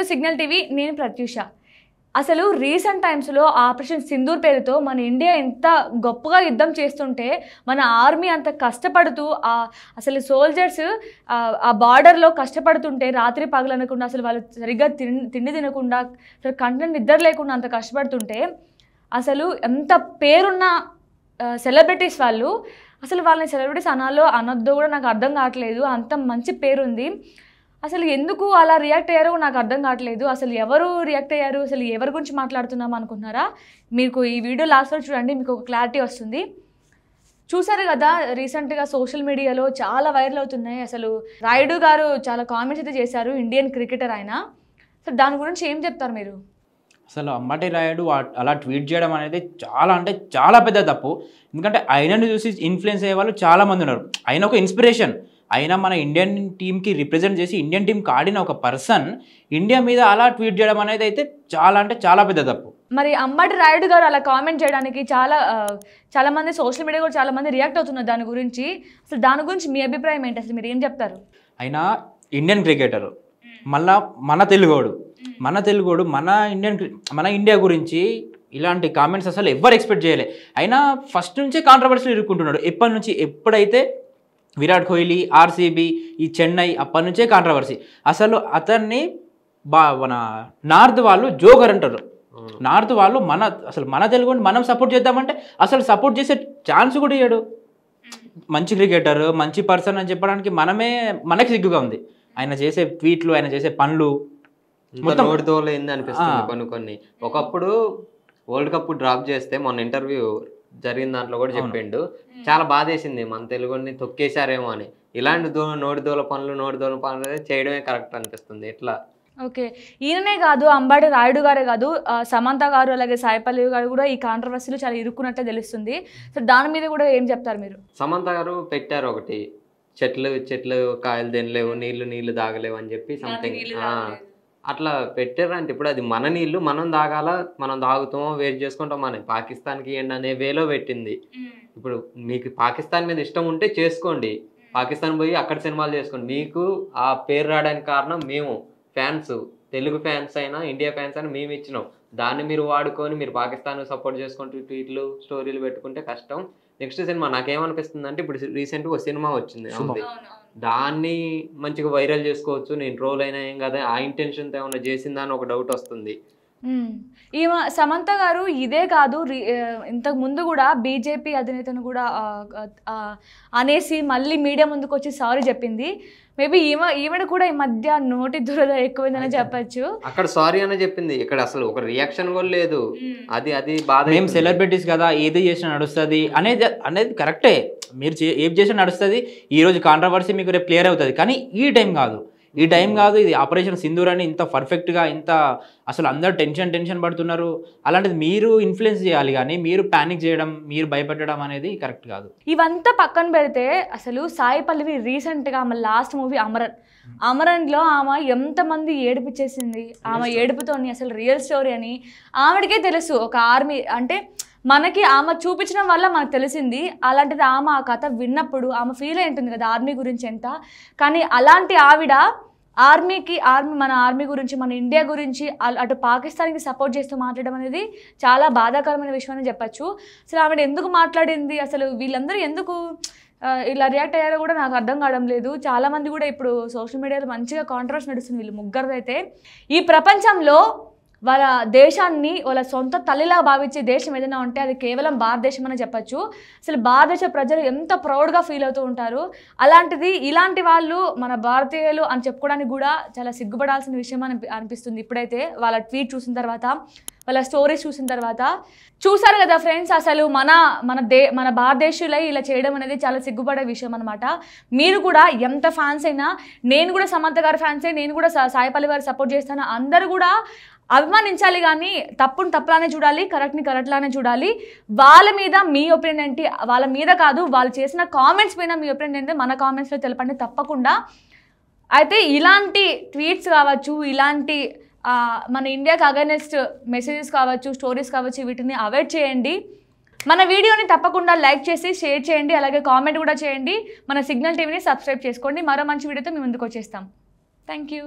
To signal TV. నేను ప్రత్యూష. అసలు recent టైమ్స్లో ఆపరేషన్ సింధూర్ పేరుతో మన ఇండియా ఎంత గొప్పగా యుద్ధం చేస్తుంటే మన ఆర్మీ అంత కష్టపడుతూ అసలు సోల్జర్స్ ఆ బార్డర్లో కష్టపడుతుంటే రాత్రి పగలనకుండా అసలు వాళ్ళు సరిగ్గా తిండి తినకుండా అసలు కంటెంట్ నిద్ర లేకుండా అంత కష్టపడుతుంటే అసలు ఎంత పేరున్న సెలబ్రిటీస్ వాళ్ళు అసలు వాళ్ళని సెలబ్రిటీస్ అనొద్దో కూడా నాకు అర్థం కావట్లేదు. అంత మంచి పేరుంది. అసలు ఎందుకు అలా రియాక్ట్ అయ్యారో నాకు అర్థం కావట్లేదు. అసలు ఎవరు రియాక్ట్ అయ్యారు, అసలు ఎవరి గురించి మాట్లాడుతున్నాం అనుకుంటున్నారా? మీకు ఈ వీడియో లాస్ట్లో చూడండి, మీకు ఒక క్లారిటీ వస్తుంది. చూసారు కదా, రీసెంట్గా సోషల్ మీడియాలో చాలా వైరల్ అవుతున్నాయి. అసలు రాయుడు గారు చాలా కామెంట్స్ అయితే చేశారు, ఇండియన్ క్రికెటర్ ఆయన. అసలు దాని గురించి ఏం చెప్తారు మీరు? అసలు అంబటి రాయుడు అలా ట్వీట్ చేయడం అనేది చాలా అంటే చాలా పెద్ద తప్పు. ఎందుకంటే ఆయనను చూసి ఇన్ఫ్లుయెన్స్ అయ్యే వాళ్ళు చాలామంది ఉన్నారు. ఆయన ఒక ఇన్స్పిరేషన్. అయినా మన ఇండియన్ టీంకి రిప్రజెంట్ చేసి ఇండియన్ టీంకి ఆడిన ఒక పర్సన్ ఇండియా మీద అలా ట్వీట్ చేయడం అనేది అయితే చాలా అంటే చాలా పెద్ద తప్పు. మరి అంబటి రాయుడు గారు అలా కామెంట్ చేయడానికి చాలా మంది సోషల్ మీడియా కూడా చాలా మంది రియాక్ట్ అవుతున్నారు దాని గురించి. అసలు దాని గురించి మీ అభిప్రాయం ఏంటి? అసలు మీరు ఏం చెప్తారు? అయినా ఇండియన్ క్రికెటర్, మళ్ళా మన తెలుగోడు మన ఇండియా గురించి ఇలాంటి కామెంట్స్ అసలు ఎవరు ఎక్స్పెక్ట్ చేయలే. అయినా ఫస్ట్ నుంచే కాంట్రవర్సీలు ఇరుక్కుంటున్నాడు. ఎప్పుడైతే విరాట్ కోహ్లీ, ఆర్సీబీ, ఈ చెన్నై అప్పటి నుంచే కాంట్రవర్సీ. అసలు అతన్ని మన నార్త్ వాళ్ళు జోకర్ అంటారు. నార్త్ వాళ్ళు మన తెలుగు మనం సపోర్ట్ చేద్దామంటే అసలు సపోర్ట్ చేసే ఛాన్స్ కూడా ఇయ్యాడు. మంచి క్రికెటర్, మంచి పర్సన్ అని చెప్పడానికి మనకి సిగ్గుగా ఉంది. ఆయన చేసే ట్వీట్లు, ఆయన చేసే పనులు మొత్తం ఓడితోలేంది అనిపిస్తుంది. కొన్ని ఒకప్పుడు వరల్డ్ కప్ డ్రాప్ చేస్తే మొన్న ఇంటర్వ్యూ జరిగిన దాంట్లో కూడా చెప్పిండు, చాలా బాధేసింది మన తెలుగుని తొక్కేశారేమో అని. ఇలాంటి నోటిదోల పనులు చేయడమే కరెక్ట్ అనిపిస్తుంది. ఎట్లా? ఓకే, ఈయననే కాదు, అంబటి రాయుడు గారే కాదు, సమంత గారు అలాగే సాయిపల్లి గారు కూడా ఈ కాంట్రవర్సీలు చాలా ఇరుక్కున్నట్టే తెలుస్తుంది. సో దాని మీద కూడా ఏం చెప్తారు మీరు? సమంత గారు పెట్టారు ఒకటి, చెట్లు కాయలు తినలేవు, నీళ్లు తాగలేవు అని చెప్పి సంథింగ్ అట్లా పెట్టారంటే ఇప్పుడు అది మన నీళ్లు మనం తాగాల, మనం తాగుతామో వేస్ట్ చేసుకుంటాం, మన పాకిస్తాన్కి ఇవ్వండి అనే వేలో పెట్టింది. ఇప్పుడు మీకు పాకిస్తాన్ మీద ఇష్టం ఉంటే చేసుకోండి, పాకిస్తాన్ పోయి అక్కడ సినిమాలు చేసుకోండి. మీకు ఆ పేరు రావడానికి కారణం మేము ఫ్యాన్స్, తెలుగు ఫ్యాన్స్ అయినా ఇండియా ఫ్యాన్స్ అయినా మేము ఇచ్చినాం. దాన్ని మీరు వాడుకొని మీరు పాకిస్తాన్ సపోర్ట్ చేసుకుంటూ ట్వీట్లు స్టోరీలు పెట్టుకుంటే కష్టం. నెక్స్ట్ సినిమా నాకేమనిపిస్తుంది అంటే, ఇప్పుడు రీసెంట్గా ఒక సినిమా వచ్చింది, దాన్ని మంచిగా వైరల్ చేసుకోవచ్చు. నేను ట్రోల్ అయినా ఏం కదా, ఆ ఇంటెన్షన్తో ఏమైనా చేసిందా అని ఒక డౌట్ వస్తుంది. ఈ సమంత గారు ఇదే కాదు, ఇంతకు ముందు కూడా బీజేపీ అధినేతను కూడా అనేసి మళ్ళీ మీడియా ముందుకు వచ్చి సారీ చెప్పింది. మేబీ ఈవిడ కూడా ఈ మధ్య నోటి దురద ఎక్కువైందని చెప్పచ్చు. అక్కడ సారీ అని చెప్పింది, ఇక్కడ అసలు ఒక రియాక్షన్ కూడా లేదు. అది బాధ. మేము సెలబ్రిటీస్ కదా, ఏది చేసినా నడుస్తుంది అనేది కరెక్టే. మీరు ఏం చేసినా నడుస్తుంది. ఈరోజు కాంట్రవర్సీ మీకు రేపు క్లియర్ అవుతుంది. కానీ ఈ టైం కాదు. ఇది ఆపరేషన్ సింధూర్ అని ఇంత పర్ఫెక్ట్గా అసలు అందరూ టెన్షన్ పడుతున్నారు. అలాంటిది మీరు ఇన్ఫ్లుయెన్స్ చేయాలి, కానీ మీరు ప్యానిక్ చేయడం, మీరు భయపెట్టడం అనేది కరెక్ట్ కాదు. ఇవంతా పక్కన పెడితే అసలు సాయి పల్లవి రీసెంట్గా ఆమె లాస్ట్ మూవీ అమరన్లో ఆమె ఎంతమంది ఏడిపించేసింది. ఆమె ఏడుపుతోని అసలు రియల్ స్టోరీ అని ఆవిడకే తెలుసు. ఒక ఆర్మీ అంటే మనకి ఆమె చూపించడం వల్ల మనకు తెలిసింది. అలాంటిది ఆమె ఆ కథ విన్నప్పుడు ఆమె ఫీల్ అయి ఉంటుంది కదా ఆర్మీ గురించి ఎంత. కానీ అలాంటి ఆవిడ మన ఆర్మీ గురించి, మన ఇండియా గురించి, అటు పాకిస్తాన్కి సపోర్ట్ చేస్తూ మాట్లాడడం అనేది చాలా బాధాకరమైన విషయం అని చెప్పచ్చు. అసలు ఆవిడ ఎందుకు మాట్లాడింది, అసలు వీళ్ళందరూ ఎందుకు ఇలా రియాక్ట్ అయ్యారో కూడా నాకు అర్థం కావడం లేదు. చాలామంది కూడా ఇప్పుడు సోషల్ మీడియాలో మంచిగా కాంట్రవర్సీ నడుస్తుంది వీళ్ళు ముగ్గురిదైతే. ఈ ప్రపంచంలో వాళ్ళ దేశాన్ని వాళ్ళ సొంత తల్లిలా భావించే దేశం ఏదైనా ఉంటే అది కేవలం భారతదేశం అని చెప్పచ్చు. అసలు భారతదేశ ప్రజలు ఎంత ప్రౌడ్గా ఫీల్ అవుతూ ఉంటారు. అలాంటిది ఇలాంటి వాళ్ళు మన భారతీయులు అని చెప్పుకోవడానికి కూడా చాలా సిగ్గుపడాల్సిన విషయం అనిపిస్తుంది ఇప్పుడైతే వాళ్ళ ట్వీట్ చూసిన తర్వాత, వాళ్ళ స్టోరీస్ చూసిన తర్వాత. చూసారు కదా ఫ్రెండ్స్, అసలు మన భారతదేశంలో ఇలా చేయడం అనేది చాలా సిగ్గుపడే విషయం అనమాట. మీరు కూడా ఎంత ఫ్యాన్స్ అయినా, నేను కూడా సమంత గారి ఫ్యాన్సే, నేను కూడా సాయిపల్లి గారు సపోర్ట్ చేస్తాను. అందరూ కూడా అభిమానించాలి, కానీ తప్పుని తప్పులానే చూడాలి, కరెక్ట్ని కరెక్ట్లానే చూడాలి. వాళ్ళ మీద మీ ఒపీనియన్ ఏంటి, వాళ్ళ మీద కాదు, వాళ్ళు చేసిన కామెంట్స్ పైన మీ ఒపీనియన్ ఏంటి మన కామెంట్స్లో తెలపండి తప్పకుండా. అయితే ఇలాంటి ట్వీట్స్ కావచ్చు, ఇలాంటి మన ఇండియాకి అగైనెస్ట్ మెసేజెస్ కావచ్చు, స్టోరీస్ కావచ్చు, వీటిని అవాయిడ్ చేయండి. మన వీడియోని తప్పకుండా లైక్ చేసి షేర్ చేయండి, అలాగే కామెంట్ కూడా చేయండి. మన సిగ్నల్ టీవీని సబ్స్క్రైబ్ చేసుకోండి. మరో మంచి వీడియోతో మీ ముందుకు వచ్చేస్తాం. Thank you.